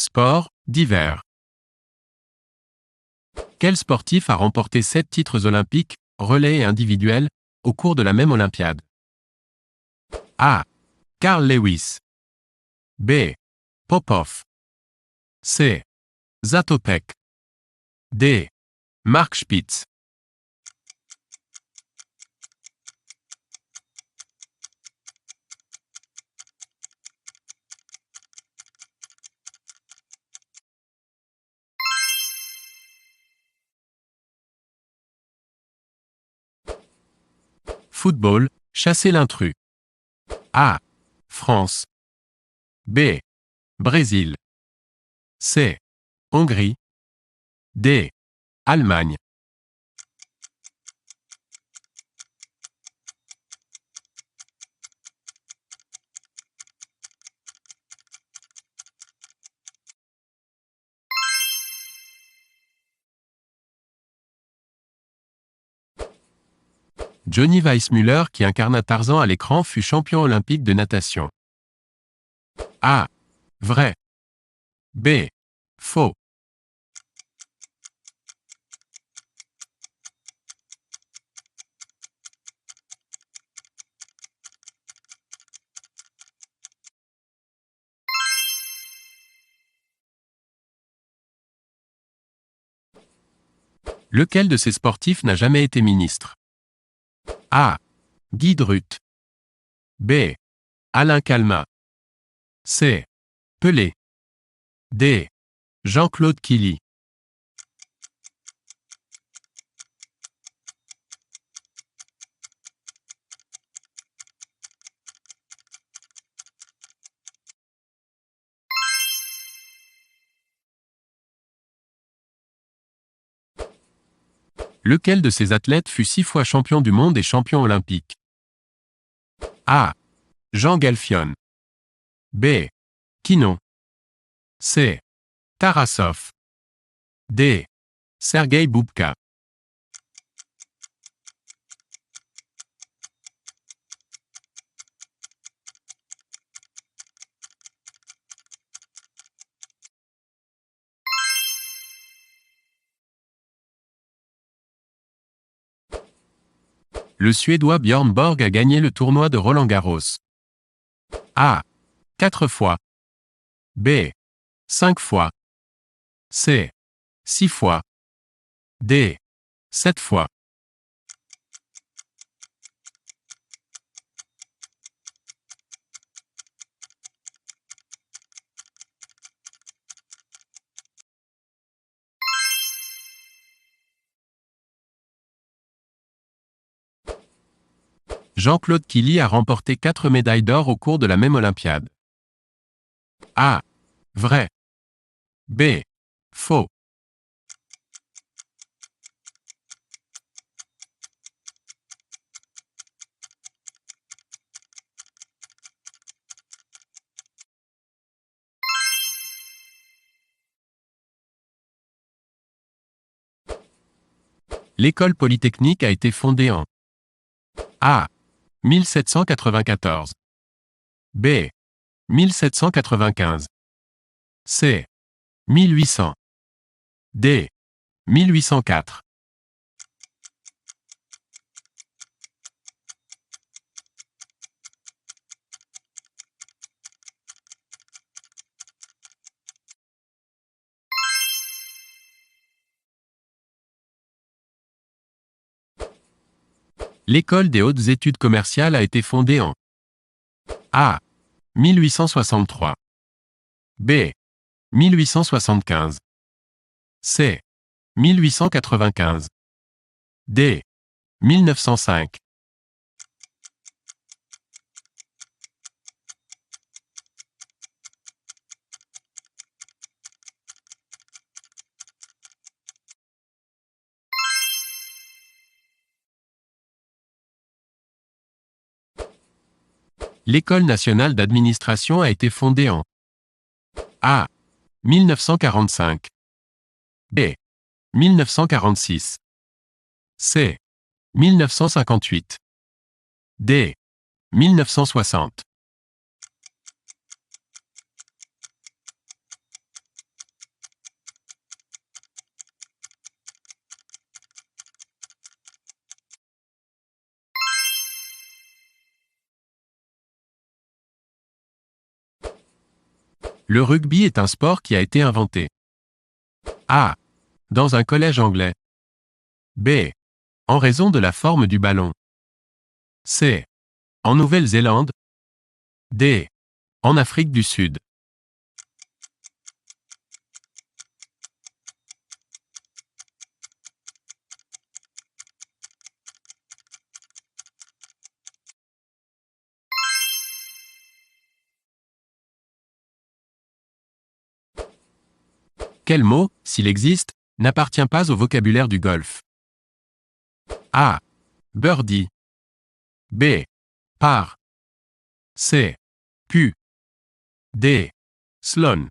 Sport, d'hiver. Quel sportif a remporté 7 titres olympiques, relais et individuels, au cours de la même Olympiade? A. Carl Lewis. B. Popov. C. Zatopek. D. Mark Spitz. Football, chasser l'intrus. A. France. B. Brésil. C. Hongrie. D. Allemagne. Johnny Weissmuller qui incarna Tarzan à l'écran fut champion olympique de natation. A. Vrai. B. Faux. Lequel de ces sportifs n'a jamais été ministre? A. Guy Drut. B. Alain Calmat. C. Pelé. D. Jean-Claude Killy. Lequel de ces athlètes fut 6 fois champion du monde et champion olympique? A. Jean Galfione. B. Quinon. C. Tarasov. D. Sergueï Boubka. Le Suédois Björn Borg a gagné le tournoi de Roland-Garros. A. 4 fois. B. 5 fois. C. 6 fois. D. 7 fois. Jean-Claude Killy a remporté 4 médailles d'or au cours de la même Olympiade. A. Vrai. B. Faux. L'école polytechnique a été fondée en A. 1794. B. 1795. C. 1800. D. 1804. L'école des hautes études commerciales a été fondée en A. 1863. B. 1875. C. 1895. D. 1905. L'école nationale d'administration a été fondée en A. 1945. B. 1946. C. 1958. D. 1960. Le rugby est un sport qui a été inventé. A. Dans un collège anglais. B. En raison de la forme du ballon. C. En Nouvelle-Zélande. D. En Afrique du Sud. Quel mot, s'il existe, n'appartient pas au vocabulaire du golf? A. Birdie. B. Par. C. Pu. D. Sloan.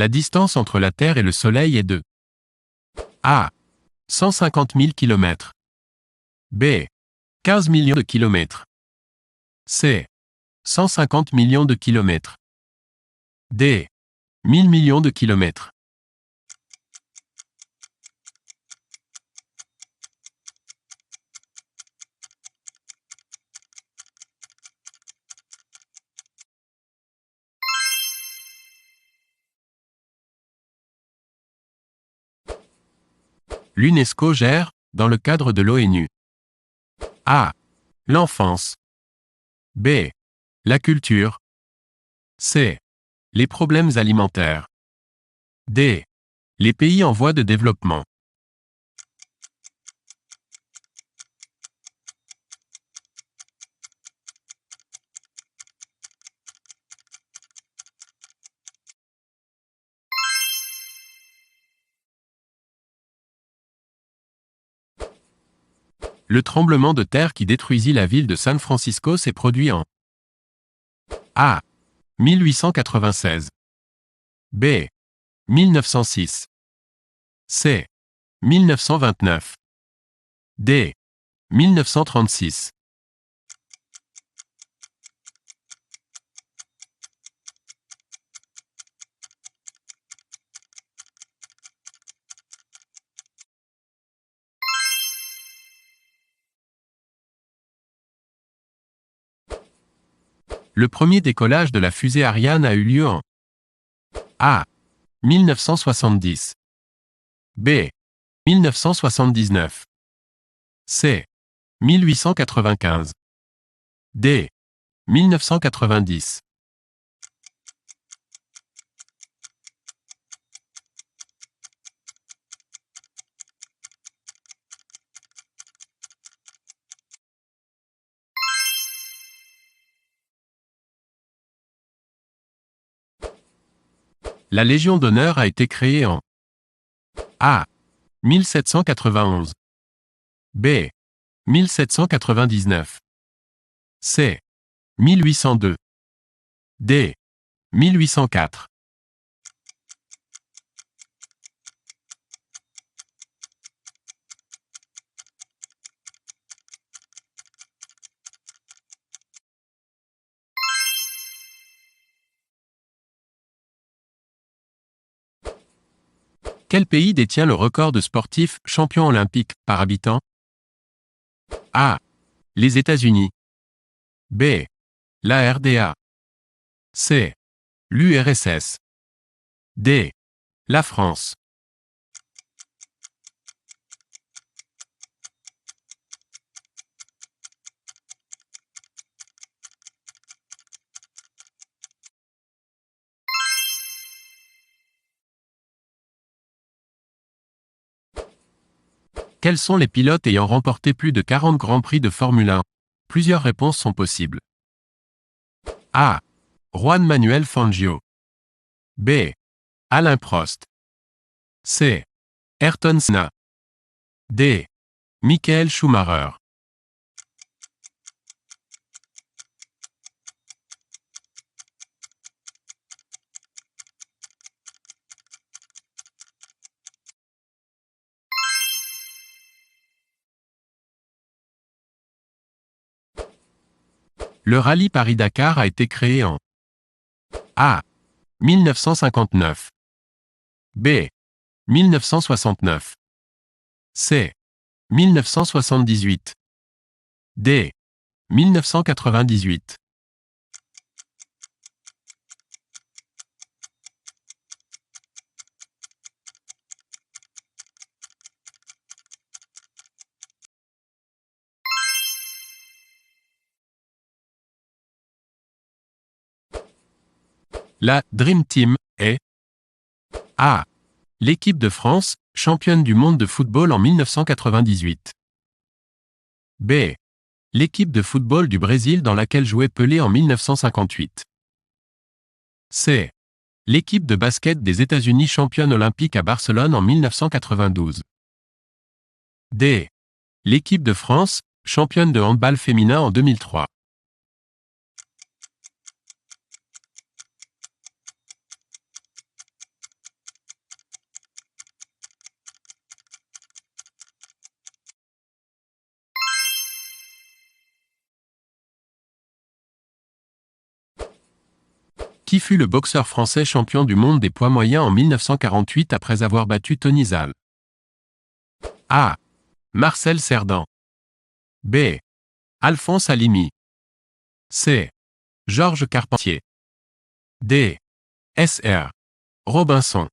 La distance entre la Terre et le Soleil est de A. 150 000 km. B. 15 millions de kilomètres. C. 150 millions de kilomètres. D. 1000 millions de kilomètres. L'UNESCO gère, dans le cadre de l'ONU. A. L'enfance. B. La culture. C. Les problèmes alimentaires. D. Les pays en voie de développement. Le tremblement de terre qui détruisit la ville de San Francisco s'est produit en A. 1896. B. 1906. C. 1929. D. 1936. Le premier décollage de la fusée Ariane a eu lieu en A. 1970. B. 1979. C. 1895. D. 1990. La Légion d'honneur a été créée en A. 1791. B. 1799. C. 1802. D. 1804. Quel pays détient le record de sportifs champions olympiques par habitant? A. Les États-Unis. B. La RDA. C. L'URSS. D. La France. Quels sont les pilotes ayant remporté plus de 40 Grands Prix de Formule 1? Plusieurs réponses sont possibles. A. Juan Manuel Fangio. B. Alain Prost. C. Ayrton Senna. D. Michael Schumacher. Le rallye Paris-Dakar a été créé en A. 1959. B. 1969. C. 1978. D. 1998. La Dream Team est A. L'équipe de France, championne du monde de football en 1998. B. L'équipe de football du Brésil dans laquelle jouait Pelé en 1958. C. L'équipe de basket des États-Unis championne olympique à Barcelone en 1992. D. L'équipe de France, championne de handball féminin en 2003. Qui fut le boxeur français champion du monde des poids moyens en 1948 après avoir battu Tony Zal? A. Marcel Cerdan. B. Alphonse Alimi. C. Georges Carpentier. D. S.R. Robinson.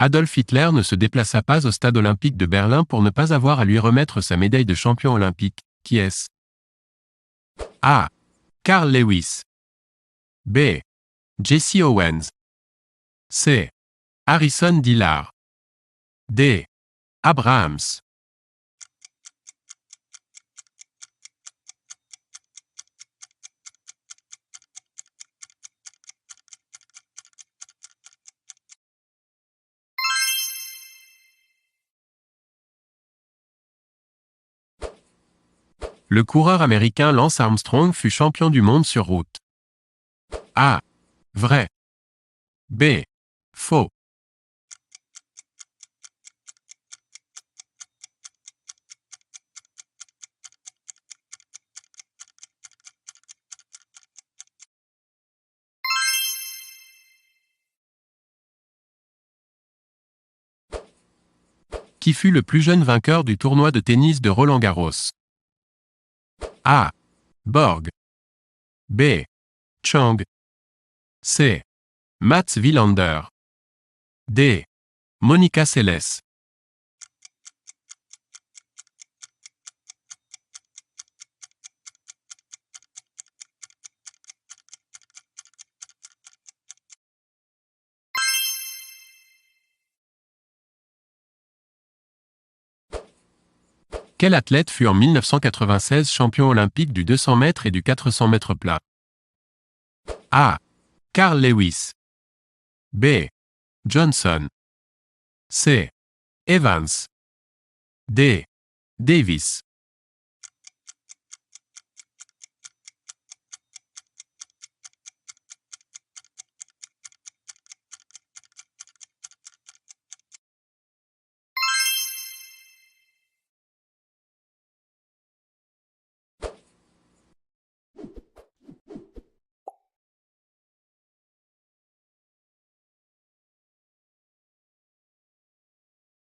Adolf Hitler ne se déplaça pas au stade olympique de Berlin pour ne pas avoir à lui remettre sa médaille de champion olympique. Qui est-ce? A. Carl Lewis. B. Jesse Owens. C. Harrison Dillard. D. Abrahams. Le coureur américain Lance Armstrong fut champion du monde sur route. A. Vrai. B. Faux. Qui fut le plus jeune vainqueur du tournoi de tennis de Roland-Garros? A. Borg. B. Chang. C. Mats Wilander. D. Monica Seles. Quel athlète fut en 1996 champion olympique du 200 mètres et du 400 mètres plat? A. Carl Lewis. B. Johnson. C. Evans. D. Davis.